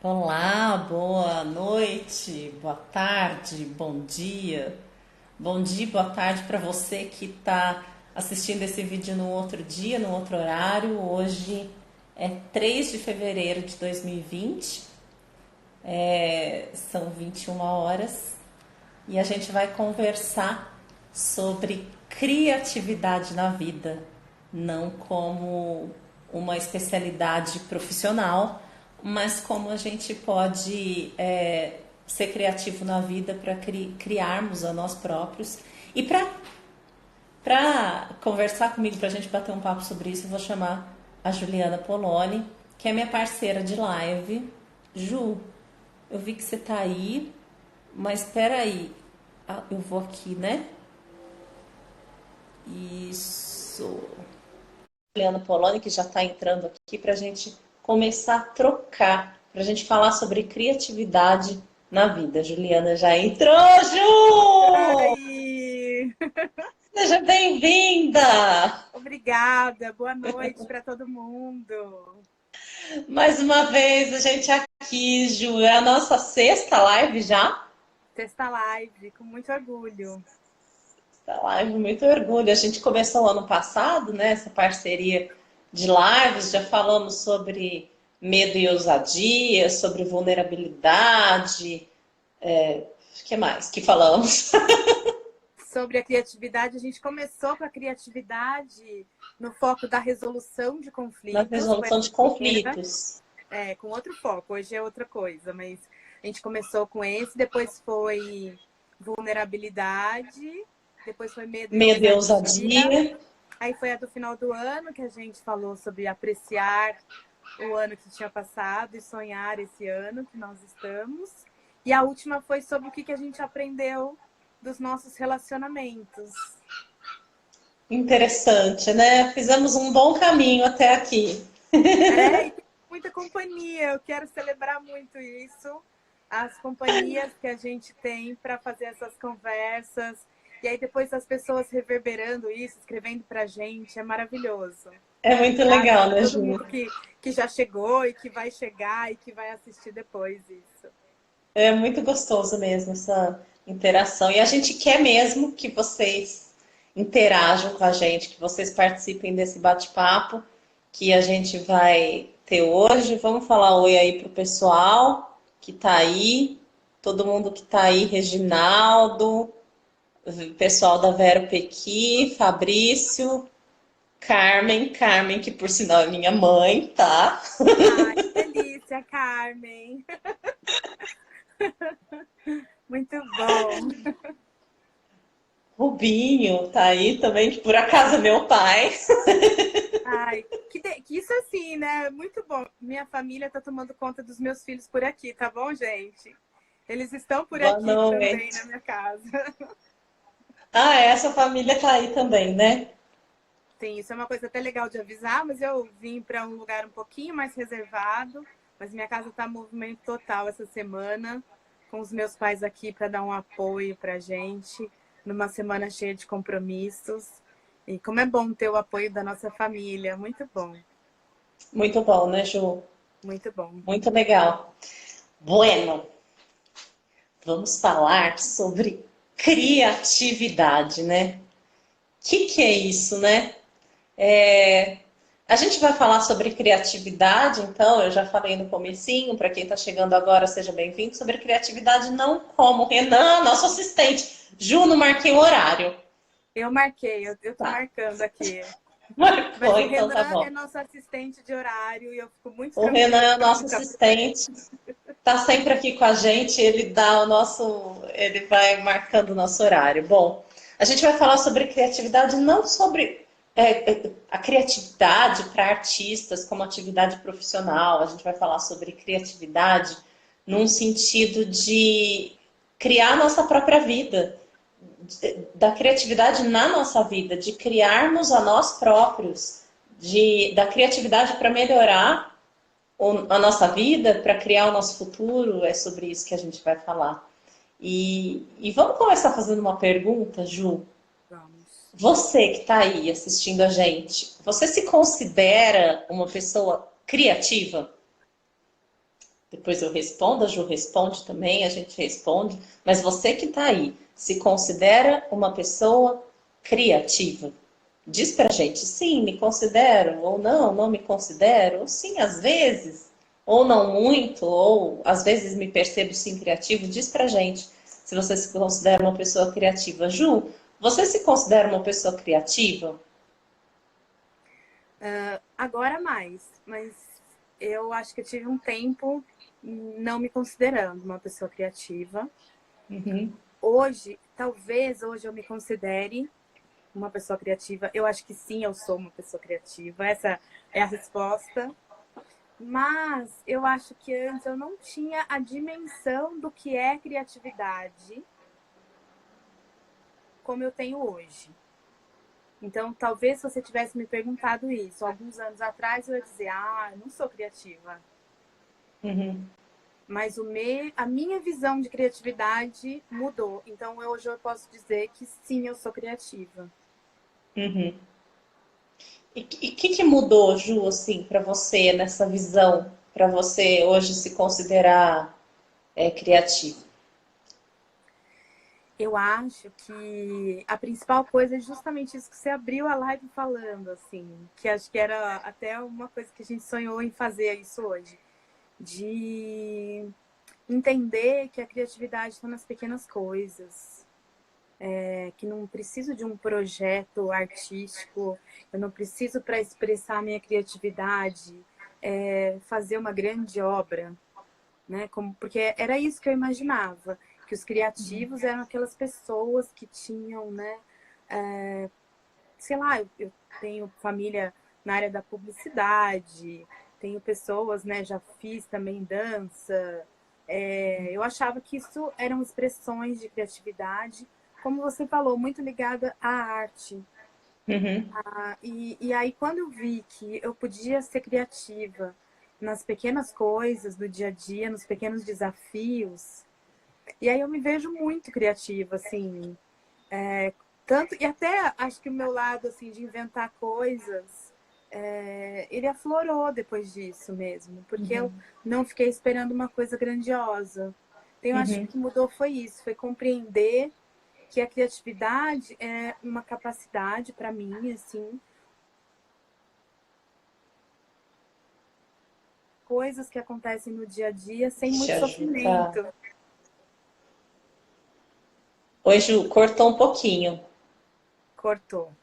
Olá, boa noite, boa tarde, bom dia. Bom dia, boa tarde para você que está assistindo esse vídeo num outro dia, num outro horário. Hoje é 3 de fevereiro de 2020, são 21 horas e a gente vai conversar sobre criatividade na vida, não como uma especialidade profissional, mas como a gente pode ser criativo na vida para criarmos a nós próprios. E para conversar comigo, para a gente bater um papo sobre isso, eu vou chamar a Juliana Poloni, que é minha parceira de live. Ju, eu vi que você tá aí, mas espera aí. Ah, eu vou aqui, né? Isso. Juliana Poloni, que já está entrando aqui para a gente começar a trocar, para a gente falar sobre criatividade na vida. Juliana já entrou, Ju! Aí, Seja bem-vinda! obrigada, boa noite para todo mundo. Mais uma vez a gente aqui, Ju, é a nossa sexta live já. Sexta live, com muito orgulho. Esta live, muito orgulho. A gente começou o ano passado, né? Essa parceria de lives, já falamos sobre medo e ousadia, sobre vulnerabilidade. O que mais que falamos? Sobre a criatividade, a gente começou com a criatividade no foco da resolução de Na conflitos, foi resolução de a primeira, conflitos. com outro foco, hoje é outra coisa, mas a gente começou com esse, depois foi vulnerabilidade, depois foi medo e Medo e ousadia, ousadia. aí foi a do final do ano, que a gente falou sobre apreciar o ano que tinha passado e sonhar esse ano que nós estamos. E a última foi sobre o que a gente aprendeu dos nossos relacionamentos. Interessante, né? Fizemos um bom caminho até aqui. E tem muita companhia, eu quero celebrar muito isso. As companhias que a gente tem para fazer essas conversas. E aí depois as pessoas reverberando isso, escrevendo para a gente, é maravilhoso. É muito Obrigada legal, a né, todo Ju? mundo que já chegou e que vai chegar e que vai assistir depois isso. É muito gostoso mesmo essa interação. E a gente quer mesmo que vocês interajam com a gente, que vocês participem desse bate-papo que a gente vai ter hoje. Vamos falar oi aí pro pessoal que tá aí, todo mundo que tá aí, Reginaldo, o pessoal da Vero Pequi, Fabrício, Carmen, que por sinal é minha mãe, tá? Ai, que delícia, Carmen. Muito bom. Rubinho tá aí também, que por acaso é meu pai. Ai, que isso assim, né? Muito bom. Minha família tá tomando conta dos meus filhos por aqui, tá bom, gente? Eles estão por Boa aqui também noite. na minha casa. Ah, essa família tá aí também, né? Sim, isso é uma coisa até legal de avisar, mas eu vim para um lugar um pouquinho mais reservado, mas minha casa tá movimento total essa semana, com os meus pais aqui para dar um apoio pra gente, numa semana cheia de compromissos. E como é bom ter o apoio da nossa família, muito bom, Muito bom, né, Ju? muito bom. Muito legal. Bueno, vamos falar sobre criatividade, né? Que é isso, né? É, A gente vai falar sobre criatividade, então, eu já falei no comecinho, para quem está chegando agora, seja bem-vindo, sobre criatividade não como Renan, nosso assistente. Ju, não marquei o horário. Eu marquei, eu tô Tá, marcando aqui. marcou, Mas o então tá Renan é bom. nosso assistente de horário e eu fico muito O Renan tranquila é o que ele nosso está por aí. assistente, tá sempre aqui com a gente, ele dá o nosso, ele vai marcando o nosso horário. Bom, a gente vai falar sobre criatividade, não sobre a criatividade para artistas como atividade profissional, a gente vai falar sobre criatividade num sentido de criar a nossa própria vida, da criatividade na nossa vida, de criarmos a nós próprios, da criatividade para melhorar a nossa vida, para criar o nosso futuro, é sobre isso que a gente vai falar. E vamos começar fazendo uma pergunta, Ju. Vamos. Você que está aí assistindo a gente, você se considera uma pessoa criativa? Depois eu respondo, a Ju responde também, a gente responde. Mas você que está aí, se considera uma pessoa criativa? Diz pra gente, sim, me considero, ou não, não me considero, ou sim, às vezes, ou não muito, ou às vezes me percebo sim criativo. Diz pra gente se você se considera uma pessoa criativa. Ju, você se considera uma pessoa criativa? Agora mais, mas eu acho que eu tive um tempo não me considerando uma pessoa criativa. Uhum. Hoje, talvez hoje eu me considere uma pessoa criativa. Eu acho que sim, eu sou uma pessoa criativa. Essa é a resposta. Mas eu acho que antes eu não tinha a dimensão do que é criatividade como eu tenho hoje. Então, talvez se você tivesse me perguntado isso alguns anos atrás, eu ia dizer, eu não sou criativa. Uhum. Mas a minha visão de criatividade mudou. Então, hoje eu posso dizer que sim, eu sou criativa. Uhum. E o que mudou, Ju, assim, para você nessa visão, para você hoje se considerar criativo? Eu acho que a principal coisa é justamente isso que você abriu a live falando, assim, que acho que era até uma coisa que a gente sonhou em fazer isso hoje, de entender que a criatividade está nas pequenas coisas, que não preciso de um projeto artístico, eu não preciso para expressar a minha criatividade, fazer uma grande obra, né? Porque era isso que eu imaginava, que os criativos eram aquelas pessoas que tinham, né? Sei lá, eu tenho família na área da publicidade, tenho pessoas, né? Já fiz também dança. Eu achava que isso eram expressões de criatividade, como você falou, muito ligada à arte. Uhum. E aí, quando eu vi que eu podia ser criativa nas pequenas coisas do dia a dia, nos pequenos desafios, e aí eu me vejo muito criativa, assim, tanto, e até acho que o meu lado, assim, de inventar coisas, ele aflorou depois disso mesmo, porque eu não fiquei esperando uma coisa grandiosa. Então, eu acho que o Uhum. que mudou foi isso, foi compreender que a criatividade é uma capacidade para mim, assim, coisas que acontecem no dia a dia sem Te muito ajudar. sofrimento. Oi, Ju, cortou um pouquinho. Cortou.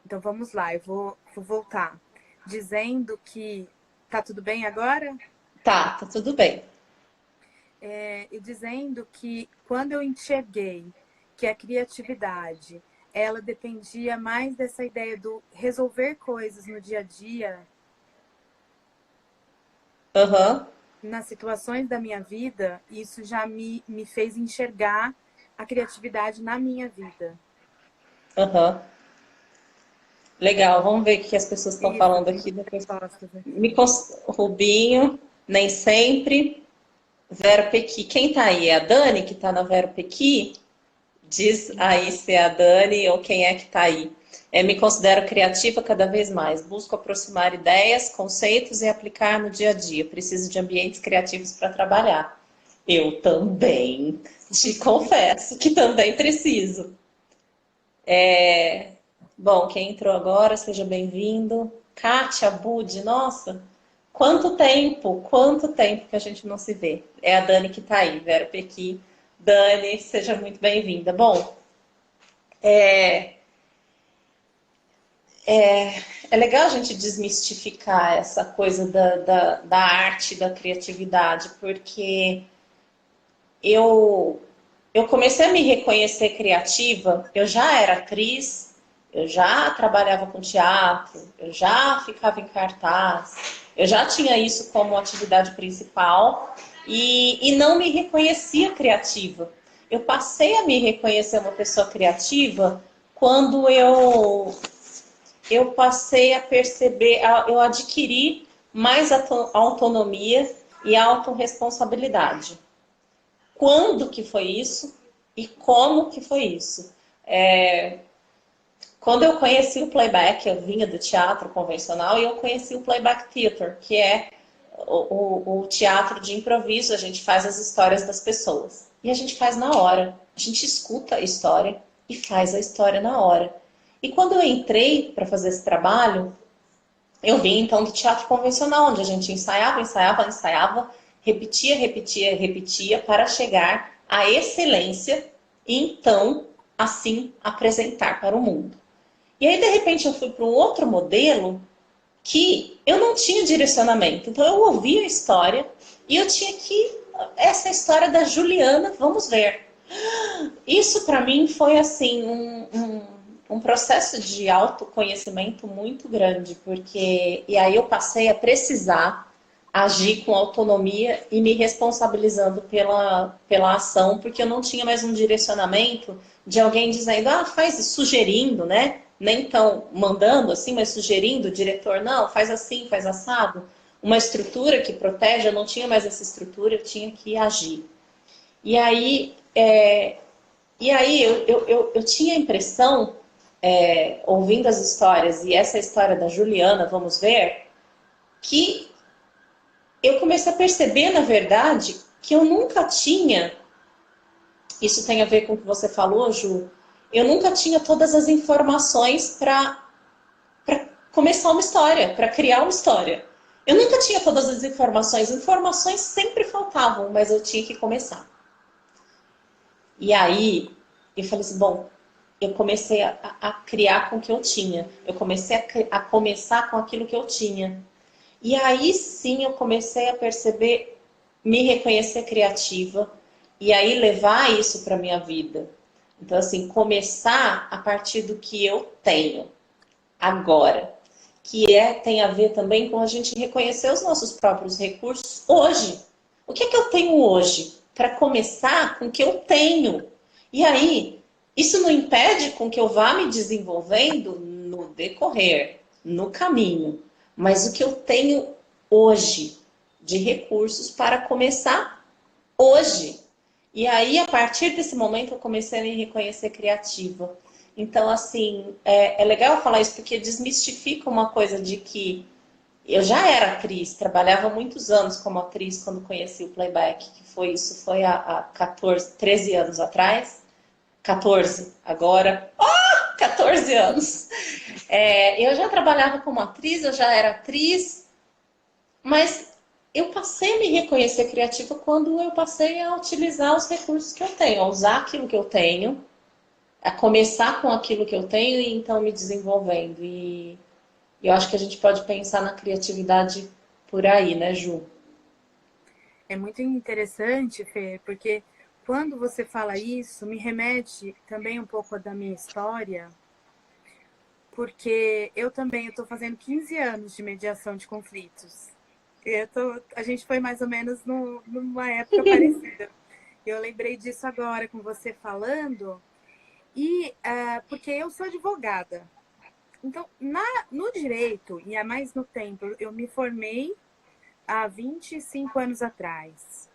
Então vamos lá, eu vou voltar. Dizendo que tá tudo bem agora? Tá tudo bem. E dizendo que quando eu enxerguei que a criatividade ela dependia mais dessa ideia do resolver coisas no dia a dia, Aham, nas situações da minha vida, isso já me fez enxergar a criatividade na minha vida. aham. Legal, vamos ver o que as pessoas estão Isso, falando tem aqui depois. respostas aqui. Rubinho, nem sempre. Vero Pequi. Quem tá aí? É a Dani que tá na Vero Pequi? Diz aí se é a Dani ou quem é que tá aí. Me considero criativa cada vez mais. Busco aproximar ideias, conceitos e aplicar no dia a dia. Preciso de ambientes criativos para trabalhar. Eu também. Te confesso que também preciso. Bom, quem entrou agora, seja bem-vindo. Kátia Bud, nossa, quanto tempo que a gente não se vê. É a Dani que está aí, Vera Pequi. Dani, seja muito bem-vinda. Bom, é legal a gente desmistificar essa coisa da arte, da criatividade, porque eu, eu comecei a me reconhecer criativa, eu já era atriz, eu já trabalhava com teatro, eu já ficava em cartaz, eu já tinha isso como atividade principal e não me reconhecia criativa. Eu passei a me reconhecer uma pessoa criativa quando eu passei a perceber, eu adquiri mais autonomia e autorresponsabilidade. Quando que foi isso e como que foi isso? Quando eu conheci o playback, eu vinha do teatro convencional e eu conheci o playback theater, que é o teatro de improviso, a gente faz as histórias das pessoas. E a gente faz na hora. A gente escuta a história e faz a história na hora. E quando eu entrei para fazer esse trabalho, eu vim então do teatro convencional, onde a gente ensaiava, ensaiava, ensaiava, repetia, repetia, repetia, para chegar à excelência e então, assim, apresentar para o mundo. E aí, de repente, eu fui para um outro modelo que eu não tinha direcionamento. Então, eu ouvia a história e eu tinha que... Essa história da Juliana, vamos ver. Isso, para mim, foi, assim, um processo de autoconhecimento muito grande, porque... E aí eu passei a precisar agir com autonomia e me responsabilizando pela ação, porque eu não tinha mais um direcionamento de alguém dizendo, ah, faz isso, sugerindo, né? Nem tão mandando assim, mas sugerindo, o diretor, não, faz assim, faz assado. Uma estrutura que protege, eu não tinha mais essa estrutura, eu tinha que agir. E aí, eu tinha a impressão, ouvindo as histórias, e essa história da Juliana, vamos ver, que eu comecei a perceber, na verdade, que eu nunca tinha, isso tem a ver com o que você falou, Ju, eu nunca tinha todas as informações para começar uma história, para criar uma história. Eu nunca tinha todas as informações sempre faltavam, mas eu tinha que começar. E aí, eu falei assim, bom, eu comecei a criar com o que eu tinha. Eu comecei a começar com aquilo que eu tinha. E aí sim eu comecei a perceber, me reconhecer criativa e aí levar isso para minha vida. Então assim, começar a partir do que eu tenho agora, que tem a ver também com a gente reconhecer os nossos próprios recursos hoje. O que é que eu tenho hoje? Para começar com o que eu tenho. E aí, isso não impede com que eu vá me desenvolvendo no decorrer, no caminho. Mas o que eu tenho hoje de recursos para começar hoje. E aí, a partir desse momento, eu comecei a me reconhecer criativa. Então, assim, é legal falar isso porque desmistifica uma coisa de que eu já era atriz, trabalhava muitos anos como atriz quando conheci o playback, que foi há 14, 13 anos atrás. 14 agora. 14 anos. Eu já trabalhava como atriz, eu já era atriz, mas eu passei a me reconhecer criativa quando eu passei a utilizar os recursos que eu tenho, a usar aquilo que eu tenho, a começar com aquilo que eu tenho e então me desenvolvendo. E eu acho que a gente pode pensar na criatividade por aí, né, Ju? É muito interessante, Fê, porque quando você fala isso, me remete também um pouco da minha história, porque eu também estou fazendo 15 anos de mediação de conflitos. A gente foi mais ou menos numa época parecida. Eu lembrei disso agora com você falando, e porque eu sou advogada. Então, no direito, e há mais no tempo, eu me formei há 25 anos atrás.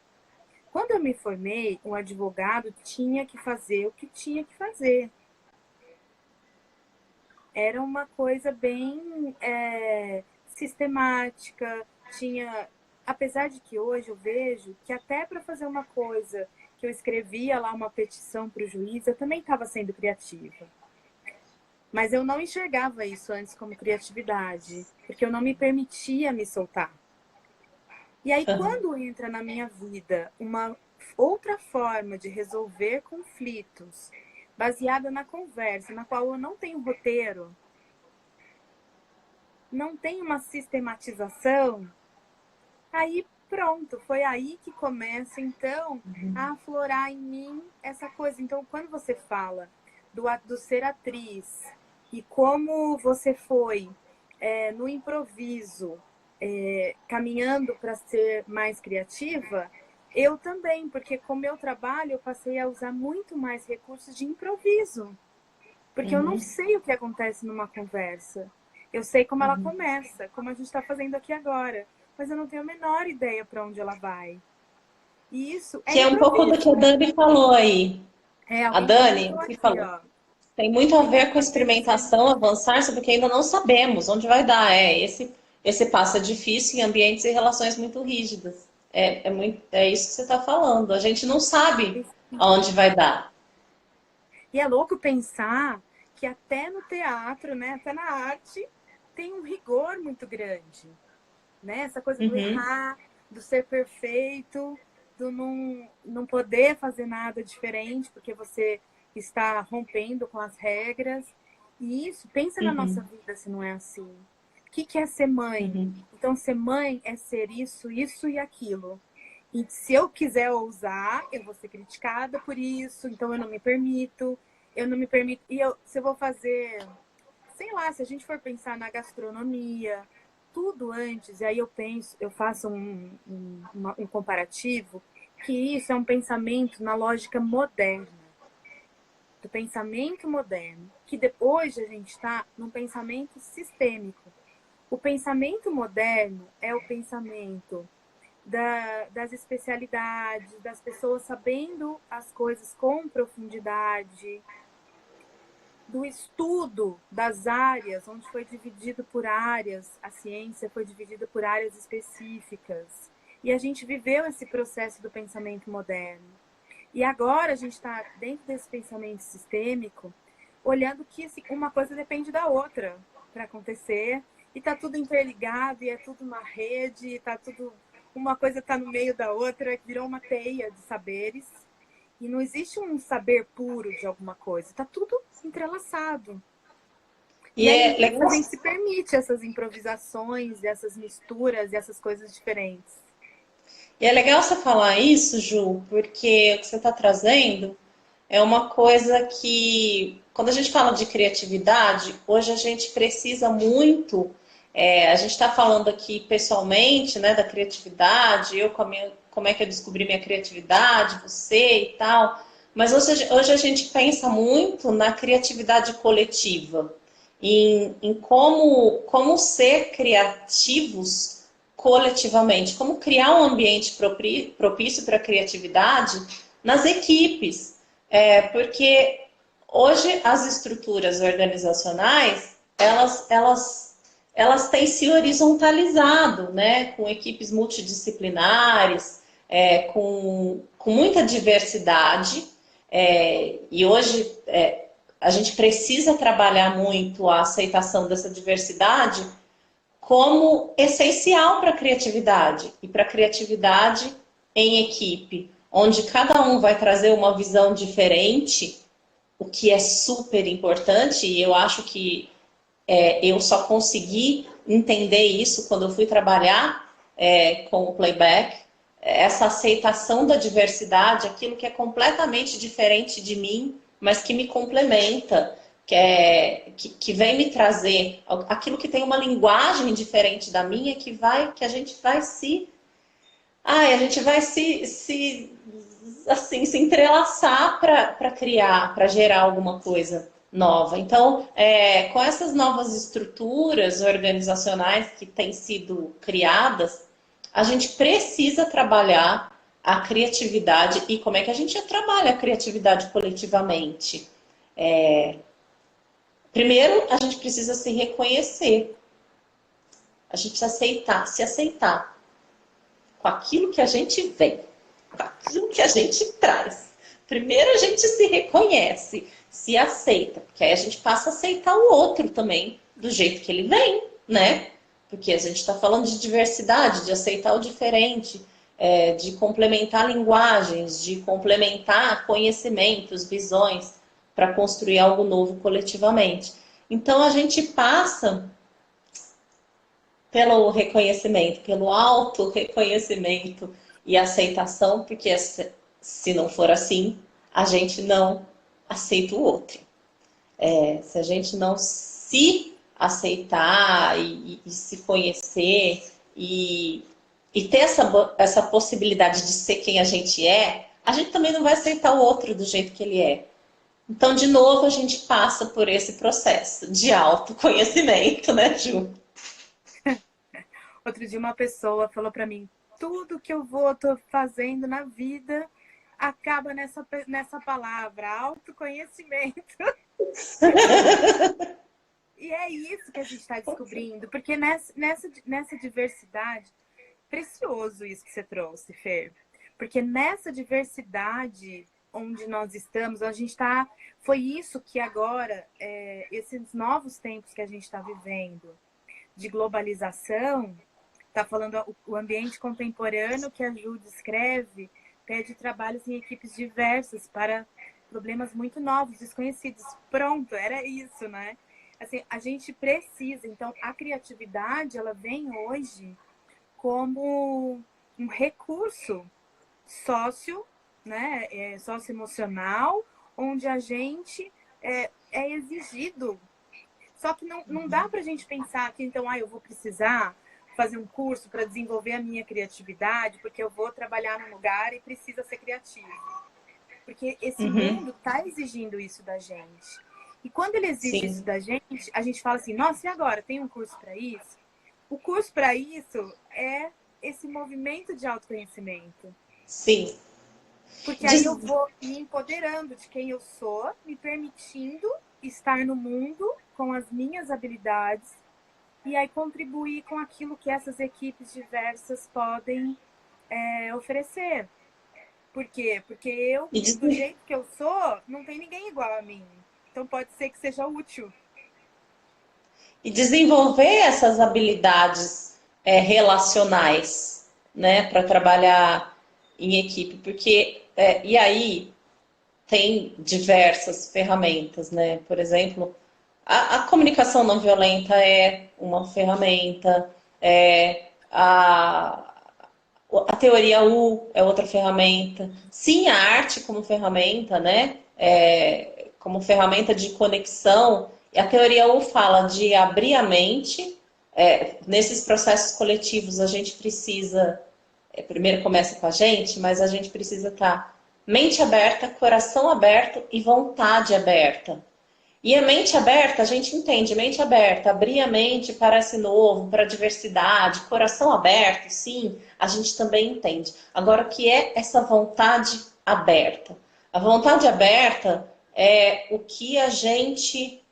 Quando eu me formei, um advogado tinha que fazer o que tinha que fazer. Era uma coisa bem sistemática, apesar de que hoje eu vejo que até para fazer uma coisa que eu escrevia lá uma petição para o juiz, eu também estava sendo criativa. Mas eu não enxergava isso antes como criatividade, porque eu não me permitia me soltar. E aí, quando entra na minha vida uma outra forma de resolver conflitos, baseada na conversa, na qual eu não tenho roteiro, não tenho uma sistematização, aí pronto, foi aí que começa, então, a aflorar em mim essa coisa. Então, quando você fala do ser atriz e como você foi no improviso, caminhando para ser mais criativa, eu também, porque com o meu trabalho eu passei a usar muito mais recursos de improviso. Porque eu não sei o que acontece numa conversa. Eu sei como ela começa, como a gente está fazendo aqui agora. Mas eu não tenho a menor ideia para onde ela vai. E isso que é um pouco do que a Dani falou aí. A Dani, que falou. Ó. Tem muito a ver com experimentação, avançar, porque ainda não sabemos onde vai dar. Esse esse passo é difícil em ambientes e relações muito rígidas. É isso que você está falando. A gente não sabe aonde vai dar. E é louco pensar que até no teatro, né, até na arte, tem um rigor muito grande, né? Essa coisa do Uhum, errar, do ser perfeito, do não poder fazer nada diferente, porque você está rompendo com as regras. E isso, pensa na nossa uhum, vida se não é assim. O que é ser mãe? uhum, Então, ser mãe é ser isso, isso e aquilo. E se eu quiser ousar, eu vou ser criticada por isso, então eu não me permito. Eu não me permito. E se eu vou fazer, sei lá, se a gente for pensar na gastronomia, tudo antes, e aí eu penso, eu faço um comparativo, que isso é um pensamento na lógica moderna, do pensamento moderno, que hoje a gente está num pensamento sistêmico. O pensamento moderno é o pensamento das especialidades, das pessoas sabendo as coisas com profundidade, do estudo das áreas, onde foi dividido por áreas, a ciência foi dividida por áreas específicas. E a gente viveu esse processo do pensamento moderno. E agora a gente está dentro desse pensamento sistêmico, olhando que assim, uma coisa depende da outra para acontecer, e está tudo interligado, e é tudo uma rede, e tá tudo, uma coisa está no meio da outra, virou uma teia de saberes. E não existe um saber puro de alguma coisa, está tudo entrelaçado. E e aí é nisso a legal. gente se permite essas improvisações, essas misturas e essas coisas diferentes. E é legal você falar isso, Ju, porque o que você está trazendo é uma coisa que, quando a gente fala de criatividade, hoje a gente precisa muito. A gente está falando aqui pessoalmente, né, da criatividade, como é que eu descobri minha criatividade, você e tal. Mas hoje a gente pensa muito na criatividade coletiva, em como ser criativos coletivamente, como criar um ambiente propício para a criatividade nas equipes. Porque hoje as estruturas organizacionais, elas têm se horizontalizado, né? Com equipes multidisciplinares, com muita diversidade. E hoje a gente precisa trabalhar muito a aceitação dessa diversidade como essencial para a criatividade e para a criatividade em equipe, onde cada um vai trazer uma visão diferente, o que é super importante, e eu acho que eu só consegui entender isso quando eu fui trabalhar com o playback, essa aceitação da diversidade, aquilo que é completamente diferente de mim, mas que me complementa, que vem me trazer aquilo que tem uma linguagem diferente da minha, que a gente vai a gente vai assim, se entrelaçar para criar, para gerar alguma coisa nova. Então, com essas novas estruturas organizacionais que têm sido criadas, a gente precisa trabalhar a criatividade e como é que a gente trabalha a criatividade coletivamente. Primeiro, a gente precisa se reconhecer, a gente precisa se aceitar com aquilo que a gente vem, com aquilo que a gente traz. Primeiro a gente se reconhece, se aceita, porque aí a gente passa a aceitar o outro também, do jeito que ele vem, né? Porque a gente está falando de diversidade, de aceitar o diferente, de complementar linguagens, de complementar conhecimentos, visões, para construir algo novo coletivamente. Então a gente passa pelo reconhecimento, pelo auto-reconhecimento e aceitação, porque se não for assim, a gente não aceita o outro. Se a gente não se aceitar e se conhecer e ter essa possibilidade de ser quem a gente também não vai aceitar o outro do jeito que ele é. Então, de novo, a gente passa por esse processo de autoconhecimento, né, Ju? Outro dia uma pessoa falou para mim, tudo que tô fazendo na vida acaba nessa palavra, autoconhecimento. E é isso que a gente está descobrindo, porque nessa diversidade, precioso isso que você trouxe, Fer, porque nessa diversidade onde nós estamos, a gente está. Foi isso que agora, esses novos tempos que a gente está vivendo, de globalização, está falando o ambiente contemporâneo que a Ju descreve, pede trabalhos em equipes diversas para problemas muito novos, desconhecidos. Pronto, era isso, né? Assim, a gente precisa. Então, a criatividade, ela vem hoje como um recurso sócio, né, socioemocional, onde a gente é exigido. Só que não dá para a gente pensar que, então, eu vou precisar fazer um curso para desenvolver a minha criatividade, porque eu vou trabalhar num lugar e precisa ser criativo. Porque esse mundo está exigindo isso da gente. E quando ele exige isso Sim, da gente, a gente fala assim, nossa, e agora? Tem um curso para isso? O curso para isso é esse movimento de autoconhecimento. sim. Porque aí eu Des- vou me empoderando de quem eu sou, me permitindo estar no mundo com as minhas habilidades e aí contribuir com aquilo que essas equipes diversas podem oferecer. Por quê? Porque eu, e do des- jeito que eu sou, não tem ninguém igual a mim. Então pode ser que seja útil. e desenvolver essas habilidades relacionais, né, para trabalhar em equipe, porque e aí tem diversas ferramentas, né? Por exemplo, a comunicação não violenta é uma ferramenta, a teoria U é outra ferramenta. Sim, a arte como ferramenta, né? Como ferramenta de conexão. E a teoria U fala de abrir a mente. Nesses processos coletivos, a gente precisa. Primeiro começa com a gente, mas a gente precisa estar mente aberta, coração aberto e vontade aberta. E a mente aberta, a gente entende, mente aberta, abrir a mente para esse novo, para a diversidade, coração aberto, sim, a gente também entende. Agora, o que é essa vontade aberta? A vontade aberta é o que a gente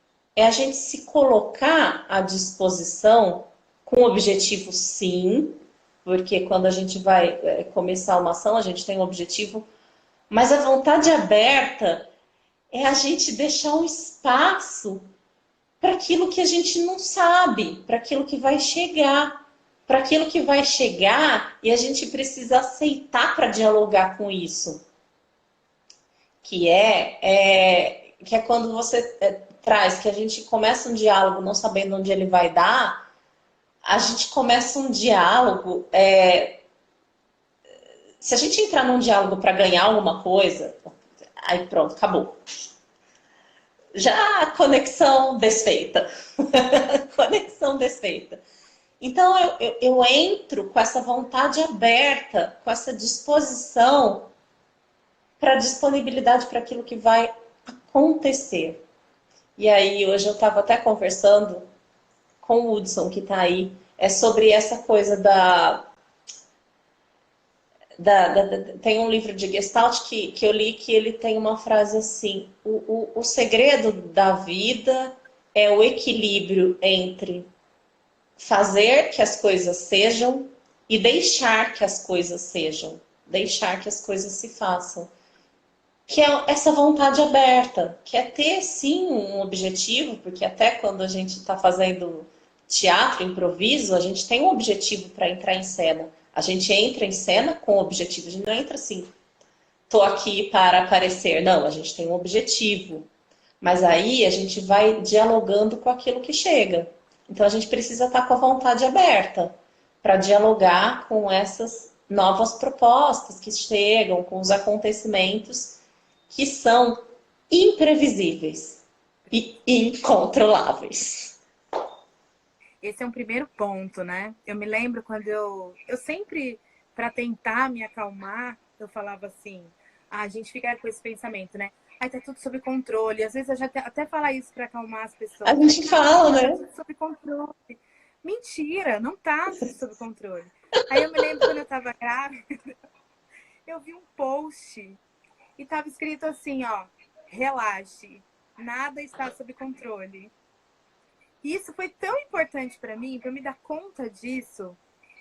se colocar à disposição com objetivo, sim, porque quando a gente vai começar uma ação, a gente tem um objetivo, mas a vontade aberta é a gente deixar um espaço para aquilo que a gente não sabe, para aquilo que vai chegar, para aquilo que vai chegar e a gente precisa aceitar para dialogar com isso, que é quando você traz, que a gente começa um diálogo não sabendo onde ele vai dar, a gente começa um diálogo. Se a gente entrar num diálogo para ganhar alguma coisa, aí pronto, acabou. Já a conexão desfeita. Conexão desfeita. Então eu entro com essa vontade aberta, com essa disposição para disponibilidade para aquilo que vai acontecer. E aí hoje eu estava até conversando com o Hudson que está aí, sobre essa coisa tem um livro de Gestalt que eu li que ele tem uma frase assim: o segredo da vida é o equilíbrio entre fazer que as coisas sejam e deixar que as coisas sejam, deixar que as coisas se façam. Que é essa vontade aberta, que é ter sim um objetivo, porque até quando a gente está fazendo teatro, improviso, a gente tem um objetivo para entrar em cena. A gente entra em cena com objetivo, a gente não entra assim, tô aqui para aparecer. Não, a gente tem um objetivo. Mas aí a gente vai dialogando com aquilo que chega. Então a gente precisa estar com a vontade aberta para dialogar com essas novas propostas que chegam, com os acontecimentos que são imprevisíveis e incontroláveis. Esse é um primeiro ponto, né? Eu me lembro quando eu sempre, para tentar me acalmar, eu falava assim, a gente fica com esse pensamento, né? Aí tá tudo sob controle. Às vezes a gente até fala isso para acalmar as A pessoas. Ai, gente fala, calma, tá né? tudo sob controle. Mentira, não tá tudo sob controle. Aí eu me lembro quando eu tava grávida, eu vi um post e tava escrito assim, ó, relaxe, nada está sob controle. E isso foi tão importante para mim, para me dar conta disso,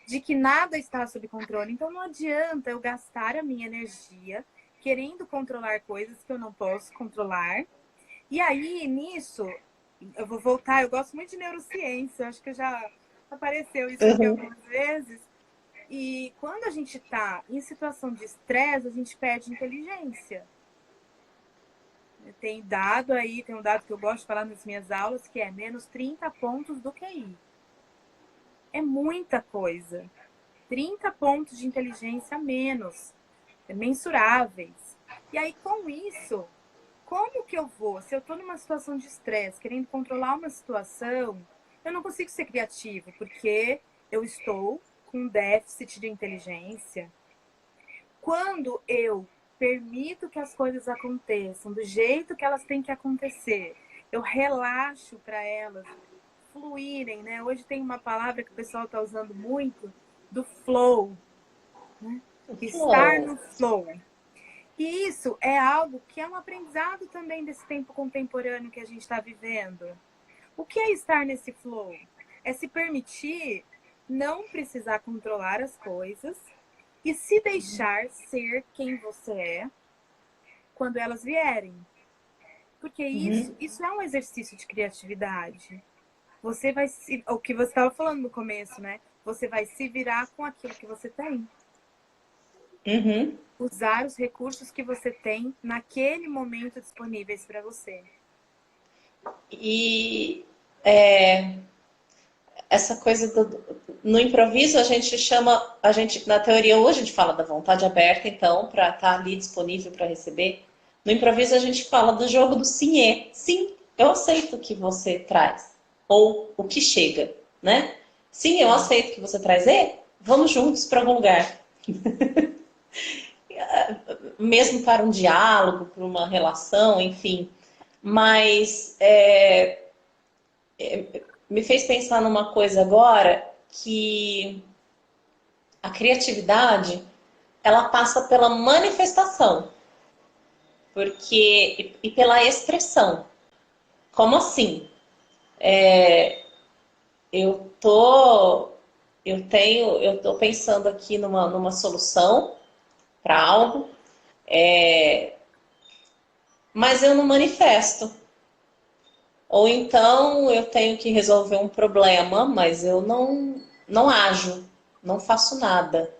de que nada está sob controle. Então não adianta eu gastar a minha energia querendo controlar coisas que eu não posso controlar. E aí, nisso, eu vou voltar, eu gosto muito de neurociência, acho que já apareceu isso aqui Uhum. algumas vezes. E quando a gente está em situação de estresse, a gente perde inteligência. Tem dado aí, tem um dado que eu gosto de falar nas minhas aulas, que é menos 30 pontos do QI. É muita coisa. 30 pontos de inteligência a menos, mensuráveis. E aí, com isso, como que eu vou? Se eu estou numa situação de estresse, querendo controlar uma situação, eu não consigo ser criativo, porque eu estou com déficit de inteligência. Quando eu permito que as coisas aconteçam do jeito que elas têm que acontecer, eu relaxo para elas fluírem, né? Hoje tem uma palavra que o pessoal está usando muito, do flow, né? Estar Flow. no flow. E isso é algo que é um aprendizado também desse tempo contemporâneo que a gente está vivendo. O que é estar nesse flow? É se permitir não precisar controlar as coisas e se deixar ser quem você é quando elas vierem. Porque Uhum. isso é um exercício de criatividade. Você vai se, o que você estava falando no começo, né? Você vai se virar com aquilo que você tem. Uhum. Usar os recursos que você tem naquele momento disponíveis para você. E essa coisa no improviso a gente chama, a gente na teoria hoje a gente fala da vontade aberta, então, para estar ali disponível para receber. No improviso a gente fala do jogo do sim e. Sim, eu aceito o que você traz. Ou o que chega, né? Sim, eu aceito que você traz. E vamos juntos para algum lugar. Mesmo para um diálogo, para uma relação, enfim. Mas me fez pensar numa coisa agora que a criatividade ela passa pela manifestação, porque e pela expressão. Como assim? Eu tô eu tô pensando aqui numa solução para algo, mas eu não manifesto. Ou então eu tenho que resolver um problema, mas eu não ajo, não faço nada.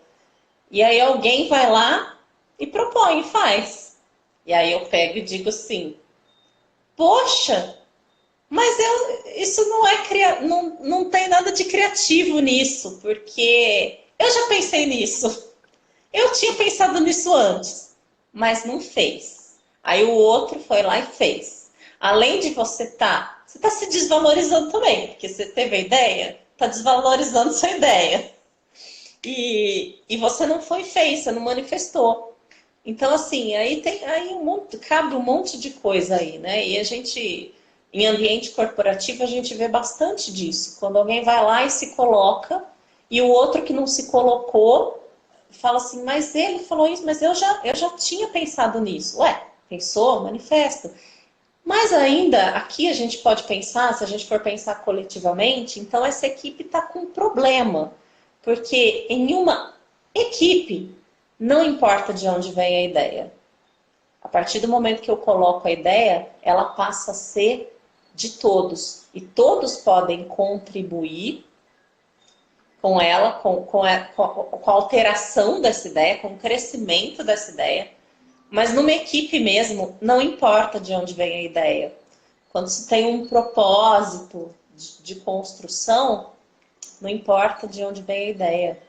E aí alguém vai lá e propõe, faz. E aí eu pego e digo assim: poxa, mas isso não é não tem nada de criativo nisso, porque eu já pensei nisso. Eu tinha pensado nisso antes, mas não fez. Aí o outro foi lá e fez. Além de você tá se desvalorizando também, porque você teve a ideia, tá desvalorizando sua ideia. E você não foi fez, você não manifestou. Então, assim, aí tem aí cabe um monte de coisa aí, né? E a gente, em ambiente corporativo, a gente vê bastante disso. Quando alguém vai lá e se coloca, e o outro que não se colocou fala assim, mas ele falou isso, mas eu já tinha pensado nisso. Ué, pensou? Manifesta. Mas ainda, aqui a gente pode pensar, se a gente for pensar coletivamente, então essa equipe está com um problema. Porque em uma equipe, não importa de onde vem a ideia. A partir do momento que eu coloco a ideia, ela passa a ser de todos. E todos podem contribuir com ela, com a alteração dessa ideia, com o crescimento dessa ideia. Mas numa equipe mesmo, não importa de onde vem a ideia. Quando se tem um propósito de construção, não importa de onde vem a ideia.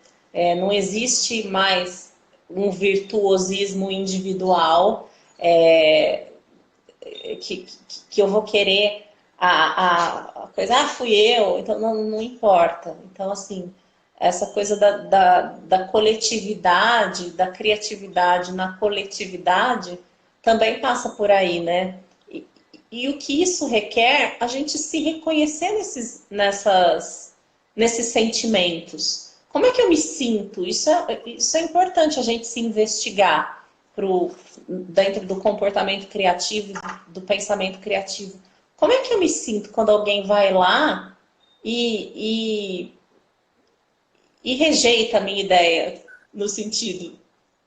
Não existe mais um virtuosismo individual que eu vou querer a coisa, fui eu, então não importa. Então, assim, essa coisa da coletividade, da criatividade na coletividade, também passa por aí, né? E o que isso requer, a gente se reconhecer nesses sentimentos. Como é que eu me sinto? Isso é importante a gente se investigar dentro do comportamento criativo, do pensamento criativo. como é que eu me sinto quando alguém vai lá e, e rejeita a minha ideia, no sentido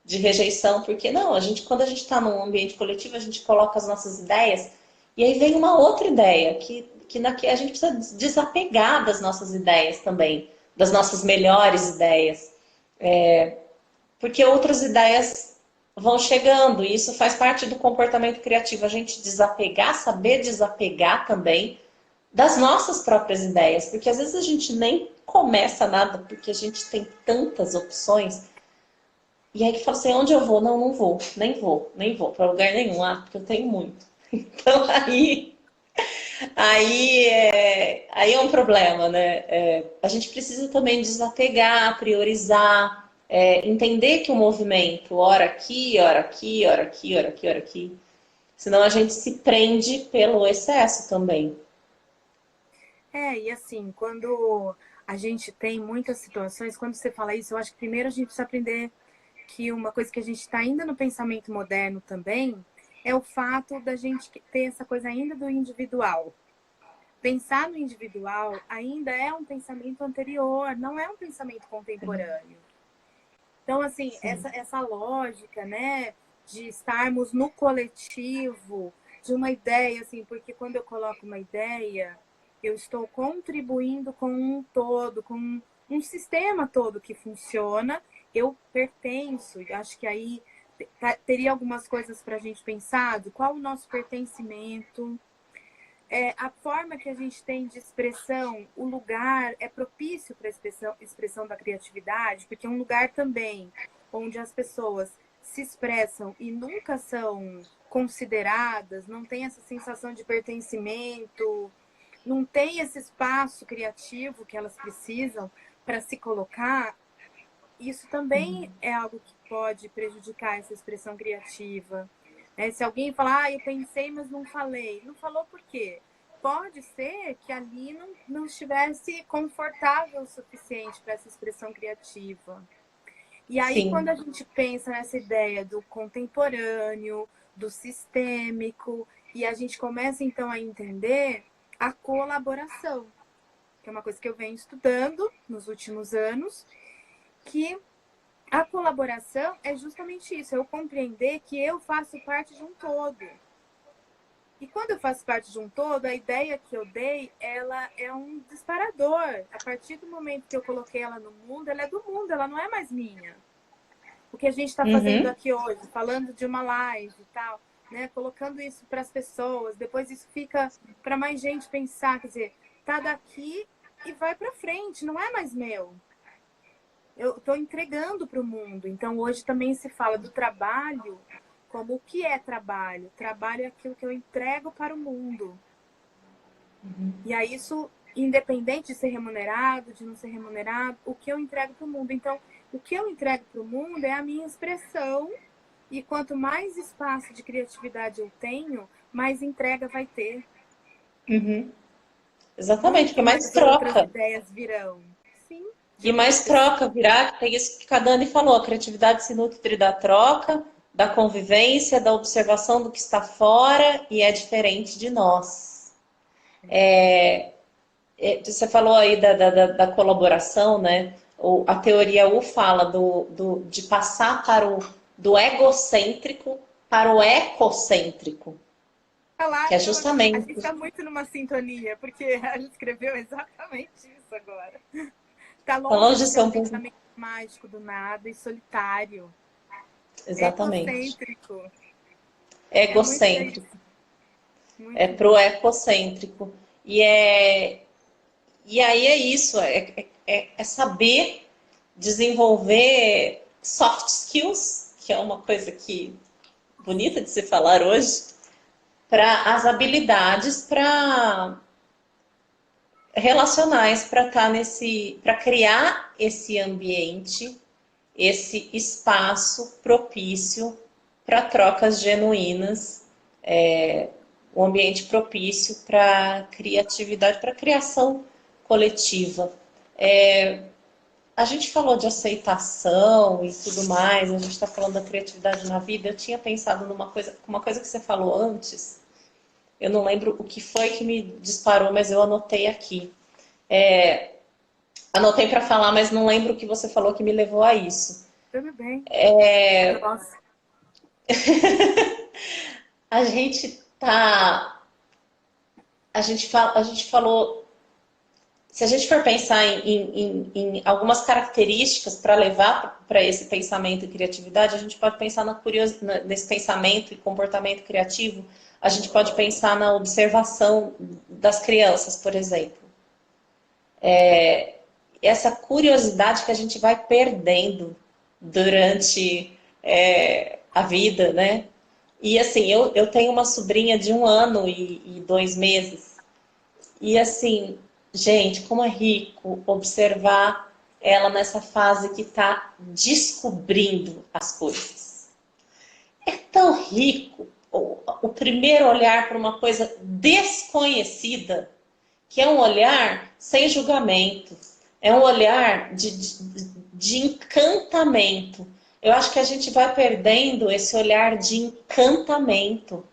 de rejeição, porque não, quando a gente está num ambiente coletivo, a gente coloca as nossas ideias, e aí vem uma outra ideia, que a gente precisa desapegar das nossas ideias também, das nossas melhores ideias, porque outras ideias vão chegando, e isso faz parte do comportamento criativo, a gente desapegar, saber desapegar também das nossas próprias ideias, porque às vezes a gente nem começa nada, porque a gente tem tantas opções, e aí que fala assim, onde eu vou? Não, não vou, nem vou para lugar nenhum, porque eu tenho muito. Então aí é um problema, né? A gente precisa também desapegar, priorizar, entender que o movimento, ora aqui, ora aqui, ora aqui, ora aqui, ora aqui, senão a gente se prende pelo excesso também. E assim, quando a gente tem muitas situações, quando você fala isso, eu acho que primeiro a gente precisa aprender que uma coisa que a gente está ainda no pensamento moderno também é o fato da gente ter essa coisa ainda do individual. Pensar no individual ainda é um pensamento anterior, não é um pensamento contemporâneo. Então, assim, essa lógica, né, de estarmos no coletivo, de uma ideia, assim, porque quando eu coloco uma ideia, eu estou contribuindo com um todo, com um sistema todo que funciona, eu pertenço, e acho que aí teria algumas coisas para a gente pensar, de qual o nosso pertencimento, a forma que a gente tem de expressão, o lugar é propício para a expressão da criatividade, porque é um lugar também onde as pessoas se expressam e nunca são consideradas, não tem essa sensação de pertencimento, não tem esse espaço criativo que elas precisam para se colocar. Isso também é algo que pode prejudicar essa expressão criativa. Se alguém falar, eu pensei, mas não falei. Não falou por quê? Pode ser que ali não estivesse confortável o suficiente para essa expressão criativa. E aí, Sim. quando a gente pensa nessa ideia do contemporâneo, do sistêmico, e a gente começa, então, a entender a colaboração, que é uma coisa que eu venho estudando nos últimos anos, que a colaboração é justamente isso, eu compreender que eu faço parte de um todo. E quando eu faço parte de um todo, a ideia que eu dei, ela é um disparador. A partir do momento que eu coloquei ela no mundo, ela é do mundo, ela não é mais minha. O que a gente está fazendo aqui hoje, falando de uma live e tal, né? Colocando isso para as pessoas, depois isso fica para mais gente pensar, quer dizer, tá daqui e vai para frente, não é mais meu. Eu estou entregando para o mundo. Então, hoje também se fala do trabalho como o que é trabalho. Trabalho é aquilo que eu entrego para o mundo. E aí isso, independente de ser remunerado, de não ser remunerado, o que eu entrego para o mundo. Então, o que eu entrego para o mundo é a minha expressão. E quanto mais espaço de criatividade eu tenho, mais entrega vai ter. Exatamente, porque Muito mais mais outras troca. ideias virão. Sim, de E outras mais pessoas. troca virá, tem isso que a Dani falou, a criatividade se nutre da troca, da convivência, da observação do que está fora e é diferente de nós. Você falou aí da colaboração, né? A teoria U fala de passar do egocêntrico para o ecocêntrico, que é Claro, a justamente gente está muito numa sintonia, porque ela escreveu exatamente isso agora. Está longe falando de de ser ser um um pouco. pensamento mágico do nada e solitário. Exatamente. Ecocêntrico. É muito Egocêntrico. isso. É Muito pro isso. ecocêntrico. E aí é isso, é saber desenvolver soft skills, que é uma coisa que bonita de se falar hoje, para as habilidades para relacionais para estar para criar esse ambiente, esse espaço propício para trocas genuínas, um ambiente propício para criatividade, para criação coletiva. A gente falou de aceitação e tudo mais, a gente está falando da criatividade na vida. Eu tinha pensado uma coisa que você falou antes, Eu não lembro o que foi que me disparou, mas eu anotei aqui. É, anotei para falar, mas não lembro o que você falou que me levou a isso. Tudo bem. É, Nossa. a gente tá. A gente falou. Se a gente for pensar em algumas características para levar para esse pensamento e criatividade, a gente pode pensar nesse pensamento e comportamento criativo, a gente pode pensar na observação das crianças, por exemplo. Essa curiosidade que a gente vai perdendo durante a vida, né? E assim, eu tenho uma sobrinha de 1 ano e 2 meses. E assim, gente, como é rico observar ela nessa fase que está descobrindo as coisas. É tão rico o primeiro olhar para uma coisa desconhecida, que é um olhar sem julgamento, é um olhar de encantamento. Eu acho que a gente vai perdendo esse olhar de encantamento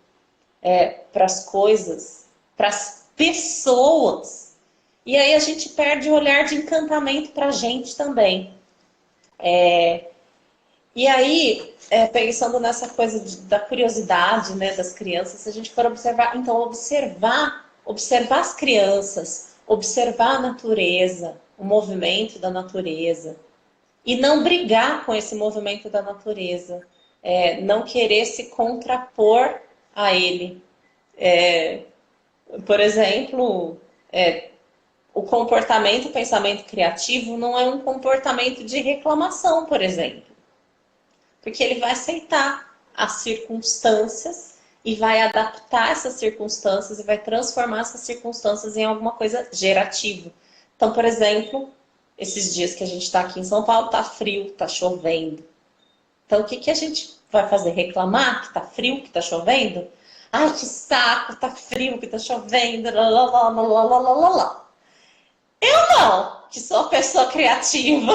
para as coisas, para as pessoas. E aí a gente perde o olhar de encantamento para a gente também. E aí, pensando nessa coisa da curiosidade, né, das crianças, se a gente for observar, então observar as crianças, observar a natureza, o movimento da natureza, e não brigar com esse movimento da natureza, não querer se contrapor a ele. Por exemplo, o comportamento, o pensamento criativo não é um comportamento de reclamação, por exemplo. Porque ele vai aceitar as circunstâncias e vai adaptar essas circunstâncias e vai transformar essas circunstâncias em alguma coisa gerativa. Então, por exemplo, esses dias que a gente está aqui em São Paulo, está frio, está chovendo. Então, o que, que a gente vai fazer? Reclamar que está frio, que está chovendo? Ai, que saco, está frio, que está chovendo, lá, lá, lá, lá, lá, lá, lá, lá. Não, que sou uma pessoa criativa.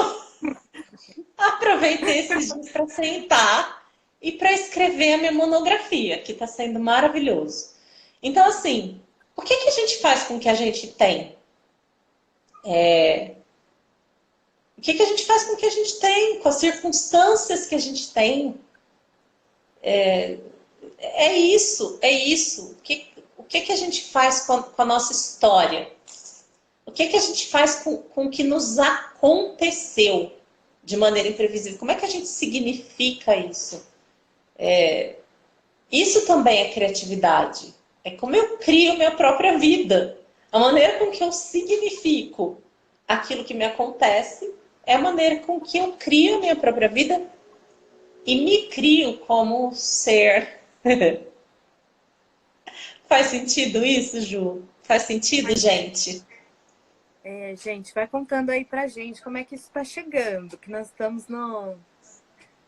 Aproveitei esses dias para sentar e para escrever a minha monografia, que está sendo maravilhoso. Então, assim, o que, que a gente faz com o que a gente tem? O que, que a gente faz com o que a gente tem? Com as circunstâncias que a gente tem? É isso, é isso. O que, que a gente faz com a nossa história? O que, que a gente faz com o que nos aconteceu de maneira imprevisível? Como é que a gente significa isso? Isso também é criatividade. É como eu crio minha própria vida. A maneira com que eu significo aquilo que me acontece é a maneira com que eu crio a minha própria vida e me crio como ser. Faz sentido isso, Ju? Faz sentido, gente? Gente, vai contando aí pra gente como é que isso tá chegando, que nós estamos no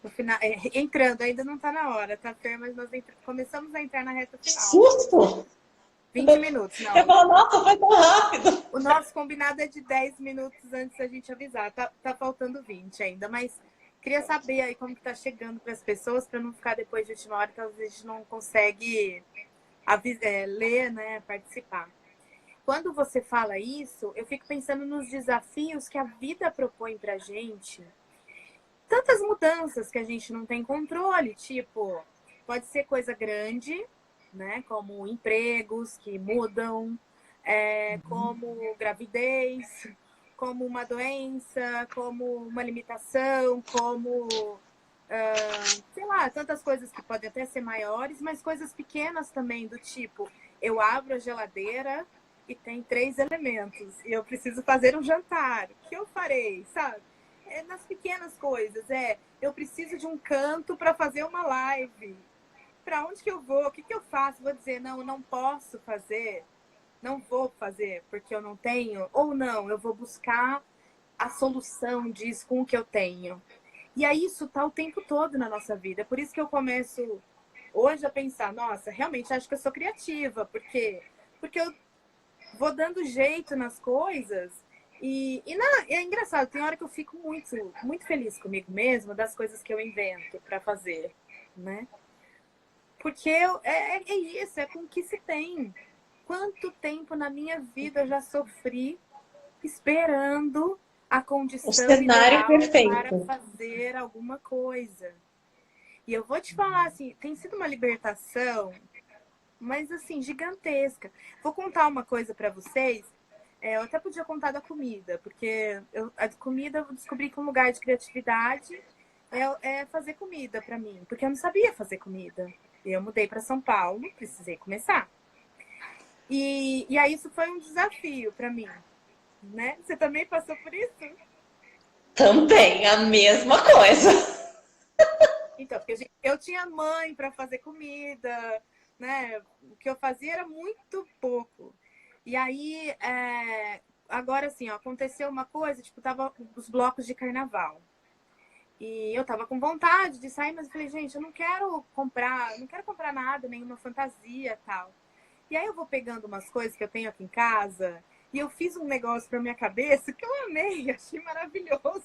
final, entrando, ainda não tá na hora, tá, Fer? Mas nós começamos a entrar na reta Que final. susto! 20 minutos, não. Eu falo, nossa, foi tão rápido. O nosso combinado é de 10 minutos antes da gente avisar. Tá faltando 20 ainda, mas queria saber aí como que tá chegando para as pessoas, para não ficar depois de última hora que às vezes a gente não consegue ler, né, participar. Quando você fala isso, eu fico pensando nos desafios que a vida propõe pra gente. Tantas mudanças que a gente não tem controle, tipo, pode ser coisa grande, né, como empregos que mudam, como gravidez, como uma doença, como uma limitação, como, sei lá, tantas coisas que podem até ser maiores, mas coisas pequenas também, do tipo, eu abro a geladeira e tem 3 elementos, e eu preciso fazer um jantar. O que eu farei, sabe? Nas pequenas coisas, eu preciso de um canto para fazer uma live. Para onde que eu vou? O que que eu faço? Vou dizer, não, eu não posso fazer, não vou fazer porque eu não tenho, ou não, eu vou buscar a solução disso com o que eu tenho. E aí isso tá o tempo todo na nossa vida. É por isso que eu começo hoje a pensar, nossa, realmente acho que eu sou criativa, porque eu vou dando jeito nas coisas. É engraçado, tem hora que eu fico muito, muito feliz comigo mesma das coisas que eu invento para fazer, né? Porque é isso, é com o que se tem. Quanto tempo na minha vida eu já sofri esperando a O condição cenário ideal para perfeito. fazer alguma coisa. E eu vou te falar assim, tem sido uma libertação, mas assim, gigantesca. Vou contar uma coisa para vocês. Eu até podia contar da comida, porque a comida eu descobri que um lugar de criatividade é fazer comida para mim, porque eu não sabia fazer comida. Eu mudei para São Paulo, precisei começar. E aí isso foi um desafio para mim, né? Você também passou por isso? Também a mesma coisa. Então, porque eu tinha mãe para fazer comida, né? O que eu fazia era muito pouco. E aí, agora assim, ó, aconteceu uma coisa, tipo, tava os blocos de carnaval. E eu tava com vontade de sair, mas eu falei, gente, eu não quero comprar nada, nenhuma fantasia tal. E aí eu vou pegando umas coisas que eu tenho aqui em casa e eu fiz um negócio pra minha cabeça que eu amei, achei maravilhoso.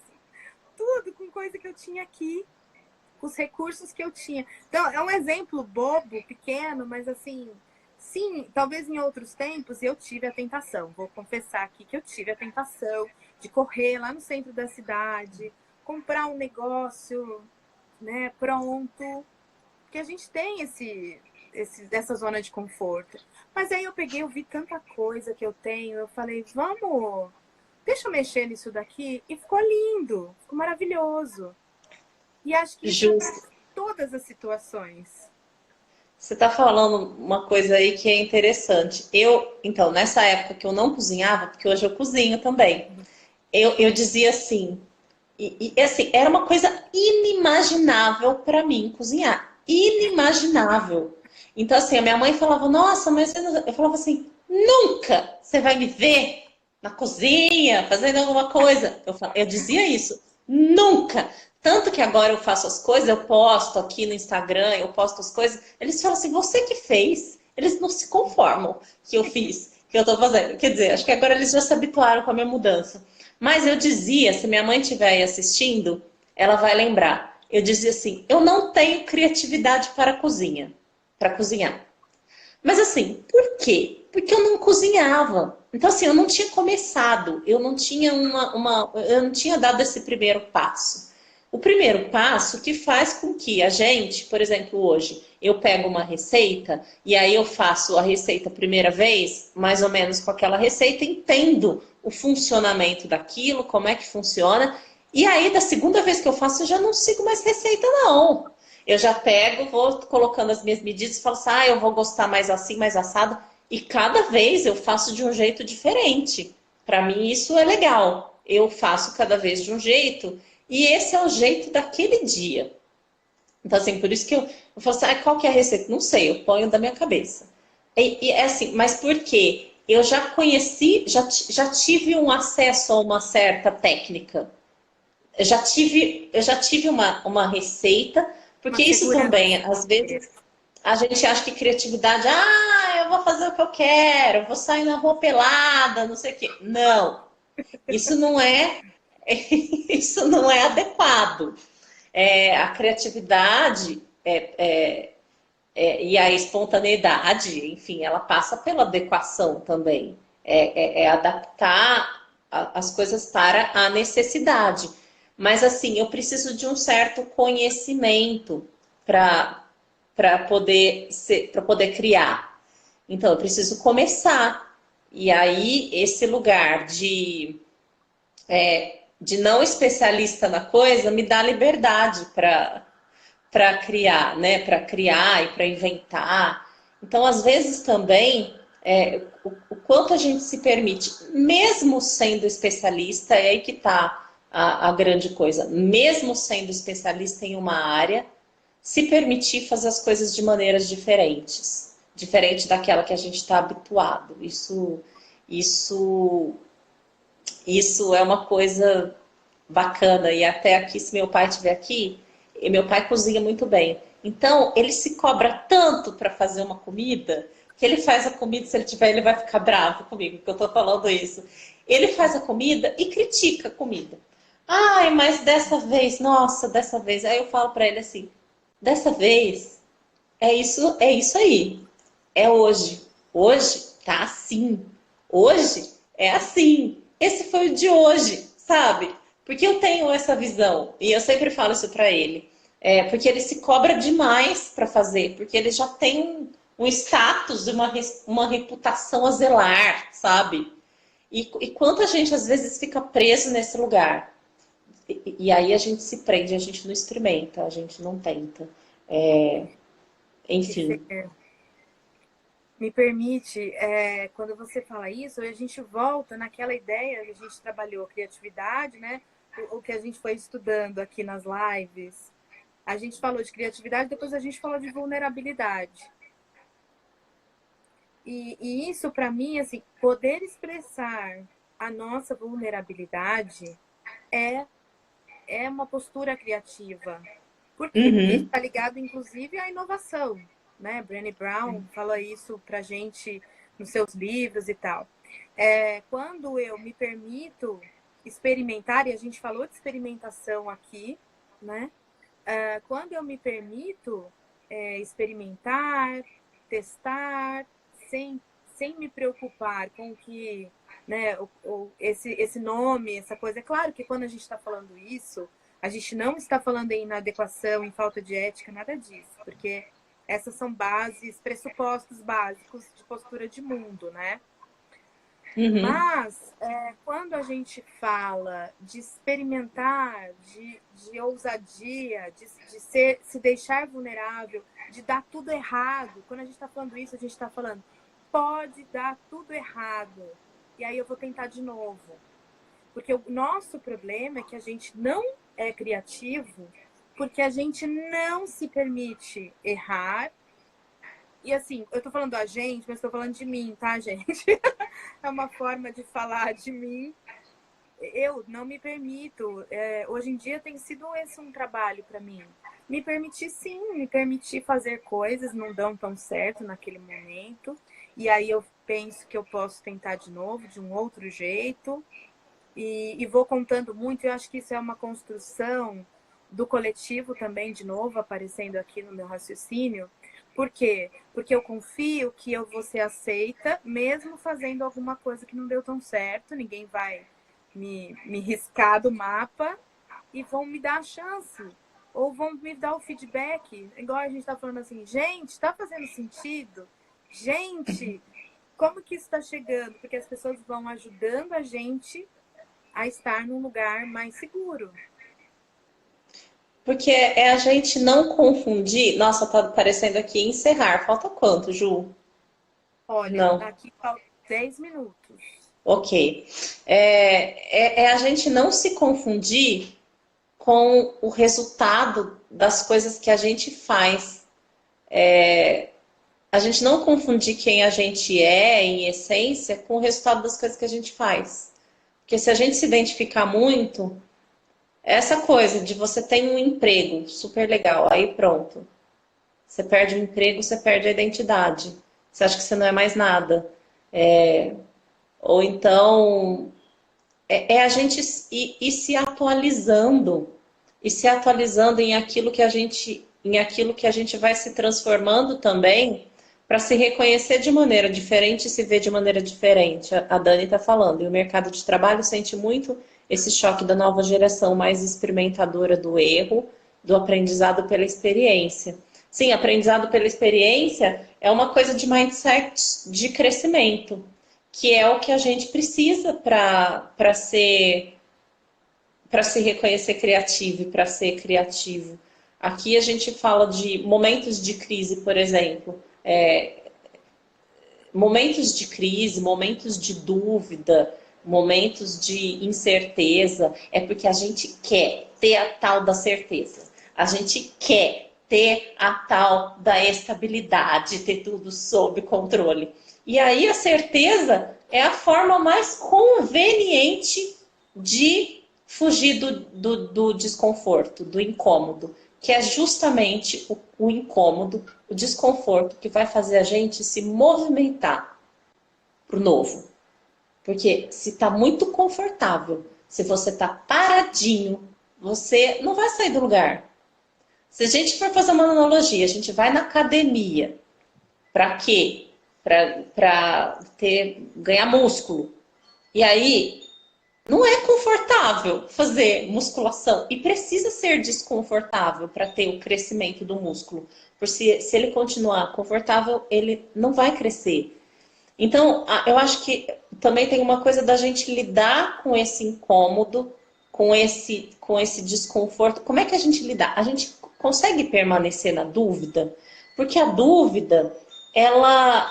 Tudo com coisa que eu tinha aqui, com os recursos que eu tinha. Então, é um exemplo bobo, pequeno, mas assim, sim, talvez em outros tempos eu tive a tentação. Vou confessar aqui que eu tive a tentação de correr lá no centro da cidade, comprar um negócio, né, pronto, porque a gente tem essa zona de conforto. Mas aí eu peguei, eu vi tanta coisa que eu tenho, eu falei, deixa eu mexer nisso daqui, e ficou lindo, ficou maravilhoso. E acho que isso é para Justo. todas as situações. Você está falando uma coisa aí que é interessante. Então, nessa época que eu não cozinhava, porque hoje eu cozinho também, eu dizia assim, e assim, era uma coisa inimaginável para mim cozinhar. Inimaginável. Então, assim, a minha mãe falava, nossa, mas eu falava assim, nunca você vai me ver na cozinha fazendo alguma coisa. Eu dizia isso, nunca. Tanto que agora eu faço as coisas, eu posto aqui no Instagram, eu posto as coisas, eles falam assim, você que fez. Eles não se conformam que eu fiz, que eu tô fazendo. Quer dizer, acho que agora eles já se habituaram com a minha mudança. Mas eu dizia, se minha mãe estiver aí assistindo, ela vai lembrar. Eu dizia assim, eu não tenho criatividade para a cozinha, para cozinhar. Mas assim, por quê? Porque eu não cozinhava. Então assim, eu não tinha começado, eu não tinha eu não tinha dado esse primeiro passo. O primeiro passo que faz com que a gente, por exemplo, hoje, eu pego uma receita e aí eu faço a receita a primeira vez, mais ou menos com aquela receita, entendo o funcionamento daquilo, como é que funciona, e aí da segunda vez que eu faço, eu já não sigo mais receita, não. Eu já pego, vou colocando as minhas medidas e falo assim, eu vou gostar mais assim, mais assado. E cada vez eu faço de um jeito diferente. Para mim isso é legal. Eu faço cada vez de um jeito e esse é o jeito daquele dia. Então assim, por isso que eu falo assim, qual que é a receita? Não sei, eu ponho da minha cabeça. E é assim, mas por quê? Eu já conheci, já tive um acesso a uma certa técnica. Eu já tive uma receita, Uma porque isso também, segurança. às vezes, a gente acha que criatividade, eu vou fazer o que eu quero, eu vou sair na rua pelada, não sei o quê. Não, isso não é, isso não é adequado. A criatividade e a espontaneidade, enfim, ela passa pela adequação também. É adaptar as coisas para a necessidade. Mas assim, eu preciso de um certo conhecimento para para poder criar. Então, eu preciso começar. E aí, esse lugar de não especialista na coisa me dá liberdade para criar, né? Para criar e para inventar. Então, às vezes também, o quanto a gente se permite, mesmo sendo especialista, é aí que está a grande coisa, mesmo sendo especialista em uma área, se permitir fazer as coisas de maneiras diferentes, diferente daquela que a gente está habituado. Isso, isso é uma coisa bacana. E até aqui, se meu pai estiver aqui, e meu pai cozinha muito bem. Então, ele se cobra tanto para fazer uma comida, que ele faz a comida, se ele tiver, ele vai ficar bravo comigo, que eu estou falando isso. Ele faz a comida e critica a comida. Ai, mas dessa vez, nossa, dessa vez. Aí eu falo para ele assim, dessa vez é isso aí. É hoje. Hoje tá assim. Hoje é assim. Esse foi o de hoje, sabe? Porque eu tenho essa visão e eu sempre falo isso para ele. É, porque ele se cobra demais para fazer, porque ele já tem um status, uma reputação a zelar, sabe? E quanta gente às vezes fica preso nesse lugar. E aí a gente se prende, a gente não experimenta, a gente não tenta. É, E enfim. Fer, me permite, quando você fala isso, a gente volta naquela ideia que a gente trabalhou, criatividade, né? O que a gente foi estudando aqui nas lives. A gente falou de criatividade, depois a gente falou de vulnerabilidade. E isso, para mim, assim, poder expressar a nossa vulnerabilidade é, é uma postura criativa. Por quê? Porque isso Uhum. está ligado, inclusive, à inovação. Né? Brené Brown fala isso para a gente nos seus livros e tal. Quando eu me permito experimentar, e a gente falou de experimentação aqui, né? Quando eu me permito experimentar, testar, sem me preocupar com o que, né, esse nome, essa coisa. É claro que quando a gente está falando isso, a gente não está falando em inadequação, em falta de ética, nada disso, porque essas são bases, pressupostos básicos de postura de mundo, né? Uhum. Mas quando a gente fala de experimentar, de ousadia, se deixar vulnerável, de dar tudo errado, quando a gente está falando isso, a gente está falando, pode dar tudo errado. E aí eu vou tentar de novo. Porque o nosso problema é que a gente não é criativo porque a gente não se permite errar. E assim, eu tô falando da gente, mas tô falando de mim, tá, gente? É uma forma de falar de mim. Eu não me permito. Hoje em dia tem sido esse um trabalho para mim. Me permitir, sim, me permitir fazer coisas, não dão tão certo naquele momento. E aí eu penso que eu posso tentar de novo, de um outro jeito. E vou contando muito. Eu acho que isso é uma construção do coletivo também, de novo, aparecendo aqui no meu raciocínio. Por quê? Porque eu confio que eu vou ser aceita, mesmo fazendo alguma coisa que não deu tão certo. Ninguém vai me riscar do mapa e vão me dar a chance. Ou vão me dar o feedback. Igual a gente está falando assim, gente, está fazendo sentido? Gente, como que isso está chegando? Porque as pessoas vão ajudando a gente a estar num lugar mais seguro. Porque é a gente não confundir. Nossa, tá aparecendo aqui encerrar. Falta quanto, Ju? Olha, Não. aqui falta 10 minutos. Ok. É a gente não se confundir com o resultado das coisas que a gente faz. A gente não confundir quem a gente é, em essência, com o resultado das coisas que a gente faz. Porque se a gente se identificar muito, essa coisa de você ter um emprego super legal, aí pronto. Você perde o emprego, você perde a identidade. Você acha que você não é mais nada. Ou então, é a gente ir se atualizando. E se atualizando em aquilo que a gente vai se transformando também para se reconhecer de maneira diferente e se ver de maneira diferente. A Dani está falando, e o mercado de trabalho sente muito esse choque da nova geração mais experimentadora do erro, do aprendizado pela experiência. Sim, aprendizado pela experiência é uma coisa de mindset de crescimento, que é o que a gente precisa para se reconhecer criativo e para ser criativo. Aqui a gente fala de momentos de crise, por exemplo. Momentos de crise, momentos de dúvida, momentos de incerteza, é porque a gente quer ter a tal da certeza. A gente quer ter a tal da estabilidade, ter tudo sob controle. E aí a certeza é a forma mais conveniente de fugir do desconforto, do incômodo, que é justamente o incômodo, o desconforto que vai fazer a gente se movimentar para o novo. Porque se está muito confortável, se você está paradinho, você não vai sair do lugar. Se a gente for fazer uma analogia, a gente vai na academia, para quê? Para ganhar músculo. E aí, não é confortável fazer musculação e precisa ser desconfortável para ter o crescimento do músculo. Porque se ele continuar confortável, ele não vai crescer. Então, eu acho que também tem uma coisa da gente lidar com esse incômodo, com esse desconforto. Como é que a gente lidar? A gente consegue permanecer na dúvida? Porque a dúvida, ela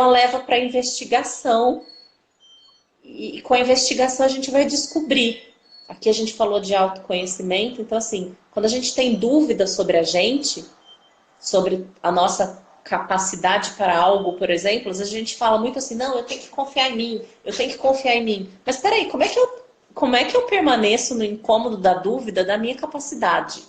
leva para a investigação e com a investigação a gente vai descobrir. Aqui a gente falou de autoconhecimento, então assim, quando a gente tem dúvida sobre a gente, sobre a nossa capacidade para algo, por exemplo, às vezes a gente fala muito assim, não, eu tenho que confiar em mim, eu tenho que confiar em mim. Mas peraí, como é que eu permaneço no incômodo da dúvida da minha capacidade?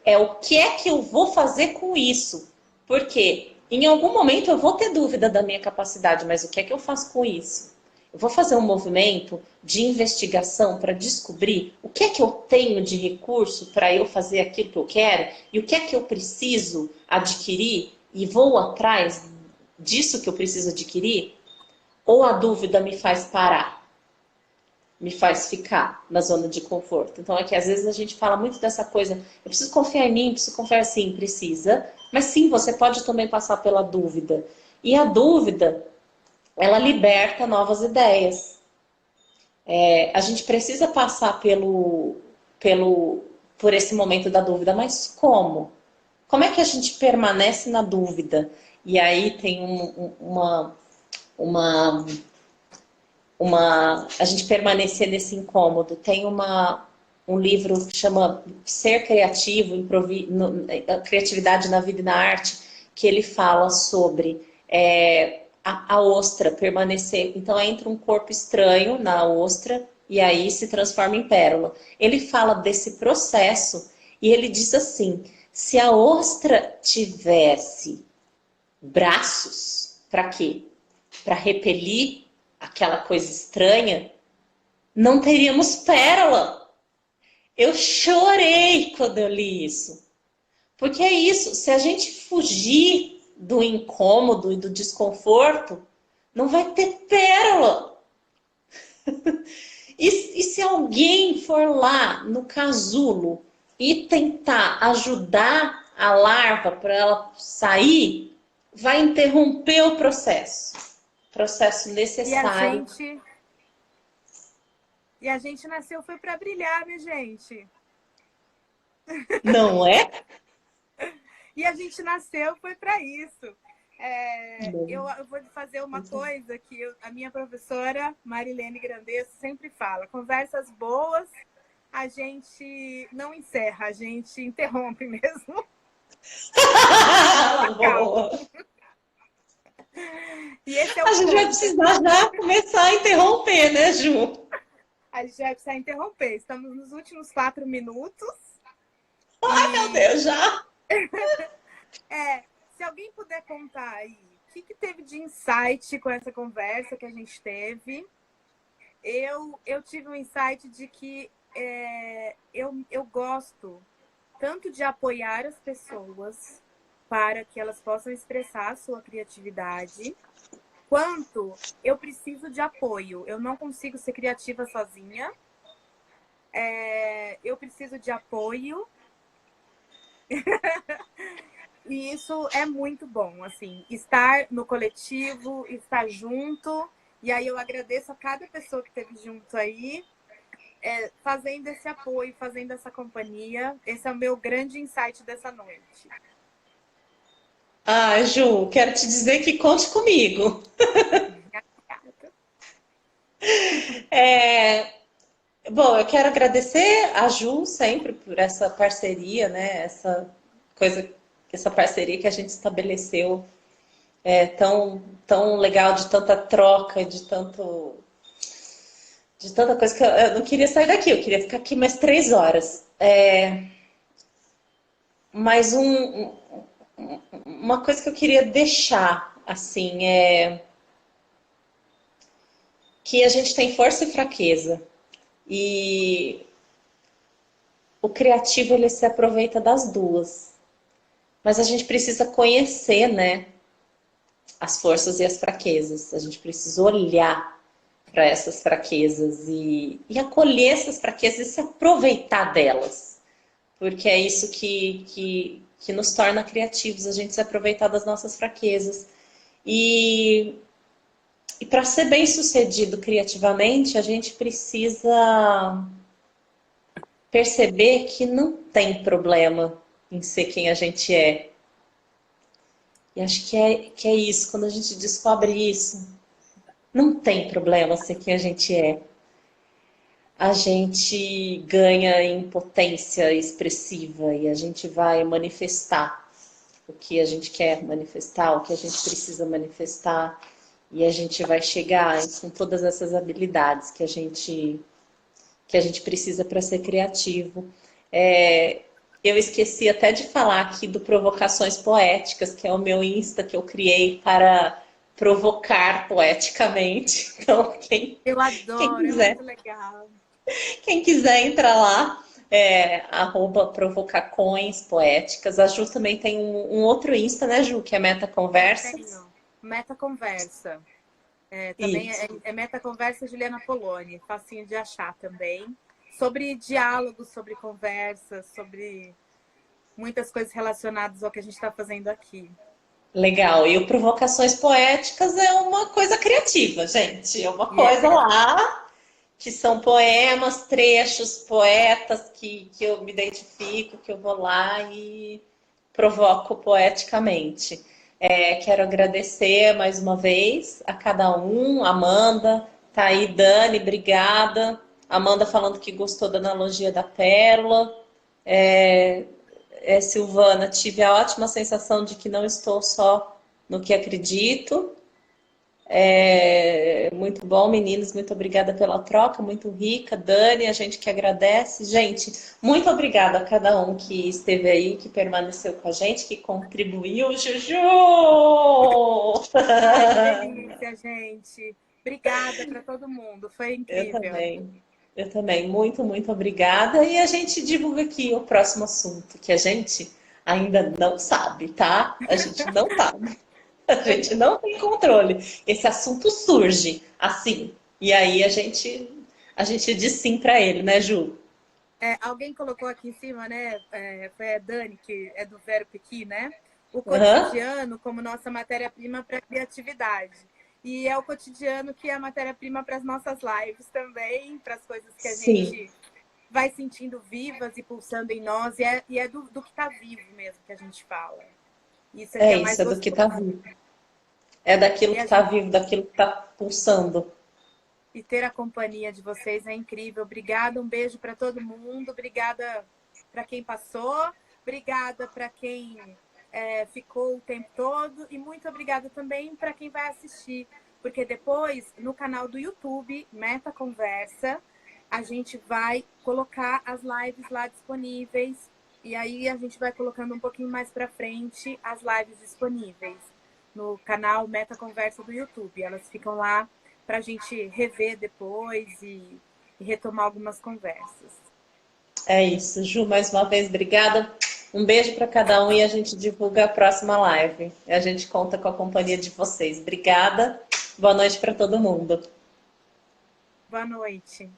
É o que é que eu vou fazer com isso? Porque em algum momento eu vou ter dúvida da minha capacidade, mas o que é que eu faço com isso? Eu vou fazer um movimento de investigação para descobrir o que é que eu tenho de recurso para eu fazer aquilo que eu quero e o que é que eu preciso adquirir e vou atrás disso que eu preciso adquirir? Ou a dúvida me faz parar? Me faz ficar na zona de conforto. Então é que às vezes a gente fala muito dessa coisa, eu preciso confiar em mim, preciso confiar sim, precisa, mas sim, você pode também passar pela dúvida. E a dúvida, ela liberta novas ideias. A gente precisa passar por esse momento da dúvida, mas como? Como é que a gente permanece na dúvida? E aí tem uma a gente permanecer nesse incômodo. Tem um livro que chama Ser Criativo, Criatividade na Vida e na Arte, que ele fala sobre a ostra permanecer. Então entra um corpo estranho na ostra e aí se transforma em pérola. Ele fala desse processo e ele diz assim, se a ostra tivesse braços, para quê? Para repelir aquela coisa estranha, não teríamos pérola. Eu chorei quando eu li isso. Porque é isso, se a gente fugir do incômodo e do desconforto, não vai ter pérola. E se alguém for lá no casulo e tentar ajudar a larva para ela sair, vai interromper o processo E a necessário. gente, e a gente nasceu foi para brilhar, né, gente? Não é? E a gente nasceu foi para isso. Eu vou fazer uma coisa que a minha professora Marilene Grandesso sempre fala: conversas boas a gente não encerra, a gente interrompe mesmo. Boa. E esse é A o gente vai ponto. precisar já começar a interromper, né, Ju? A gente vai precisar interromper. Estamos nos últimos 4 minutos. Ai, meu Deus, já? Se alguém puder contar aí, o que teve de insight com essa conversa que a gente teve? Eu tive um insight de que eu gosto tanto de apoiar as pessoas para que elas possam expressar a sua criatividade, quanto eu preciso de apoio. Eu não consigo ser criativa sozinha. Eu preciso de apoio. E isso é muito bom, assim, estar no coletivo, estar junto. E aí eu agradeço a cada pessoa que esteve junto aí, fazendo esse apoio, fazendo essa companhia. Esse é o meu grande insight dessa noite. Ah, Ju, quero te dizer que conte comigo. Bom, eu quero agradecer a Ju sempre por essa parceria, né? Essa parceria que a gente estabeleceu tão legal, de tanta troca, de tanta coisa que eu não queria sair daqui, eu queria ficar aqui mais 3 horas. Mas uma coisa que eu queria deixar, assim, é que a gente tem força e fraqueza. E o criativo ele se aproveita das duas. Mas a gente precisa conhecer, né, as forças e as fraquezas. A gente precisa olhar para essas fraquezas e acolher essas fraquezas e se aproveitar delas. Porque é isso que nos torna criativos, a gente se aproveitar das nossas fraquezas. E para ser bem sucedido criativamente, a gente precisa perceber que não tem problema em ser quem a gente é. E acho que é isso, quando a gente descobre isso, não tem problema ser quem a gente é. A gente ganha em potência expressiva e a gente vai manifestar o que a gente quer manifestar, o que a gente precisa manifestar. E a gente vai chegar com todas essas habilidades que a gente precisa para ser criativo. Eu esqueci até de falar aqui do Provocações Poéticas, que é o meu Insta que eu criei para provocar poeticamente. Então, Eu quem adoro, é quiser, muito legal. quem quiser entrar lá, @provocacões poéticas. A Ju também tem um outro Insta, né, Ju, que é Meta Conversas. Tenho. Meta Conversa. Também Isso. é Meta Conversa Juliana Poloni, facinho de achar também. Sobre diálogos, sobre conversas, sobre muitas coisas relacionadas ao que a gente está fazendo aqui. Legal. E o Provocações Poéticas é uma coisa criativa, gente. É uma E é coisa criativo. lá que são poemas, trechos, poetas que eu me identifico, que eu vou lá e provoco poeticamente. Quero agradecer mais uma vez a cada um. Amanda, tá aí, Dani, obrigada. Amanda falando que gostou da analogia da pérola. Silvana, tive a ótima sensação de que não estou só no que acredito. Muito bom, meninos, muito obrigada pela troca, muito rica. Dani, a gente que agradece. Gente, muito obrigada a cada um que esteve aí, que permaneceu com a gente, que contribuiu. Juju! Ai, que delícia, gente. Obrigada para todo mundo, foi Eu incrível. também. Eu também. Muito, muito obrigada. E a gente divulga aqui o próximo assunto, que a gente ainda não sabe, tá? A gente não sabe. A gente não tem controle. Esse assunto surge assim. E aí a gente diz sim para ele, né, Ju? Alguém colocou aqui em cima, né? Foi a Dani, que é do Vero Pequi, né? O Aham. cotidiano como nossa matéria-prima para a criatividade. E é o cotidiano que é a matéria-prima para as nossas lives também, para as coisas que a Sim. gente vai sentindo vivas e pulsando em nós. E é do que está vivo mesmo que a gente fala. Isso é que É é mais isso, é do que tá gostoso. vivo. É daquilo E que a tá gente vivo, daquilo que tá pulsando. E ter a companhia de vocês é incrível. Obrigada, um beijo para todo mundo. Obrigada para quem passou. Obrigada para quem ficou o tempo todo. E muito obrigada também para quem vai assistir. Porque depois, no canal do YouTube, Meta Conversa, a gente vai colocar as lives lá disponíveis. E aí a gente vai colocando um pouquinho mais para frente as lives disponíveis no canal Meta Conversa do YouTube. Elas ficam lá para a gente rever depois e retomar algumas conversas. É isso, Ju, mais uma vez, obrigada. Um beijo para cada um e a gente divulga a próxima live. E a gente conta com a companhia de vocês. Obrigada. Boa noite para todo mundo. Boa noite.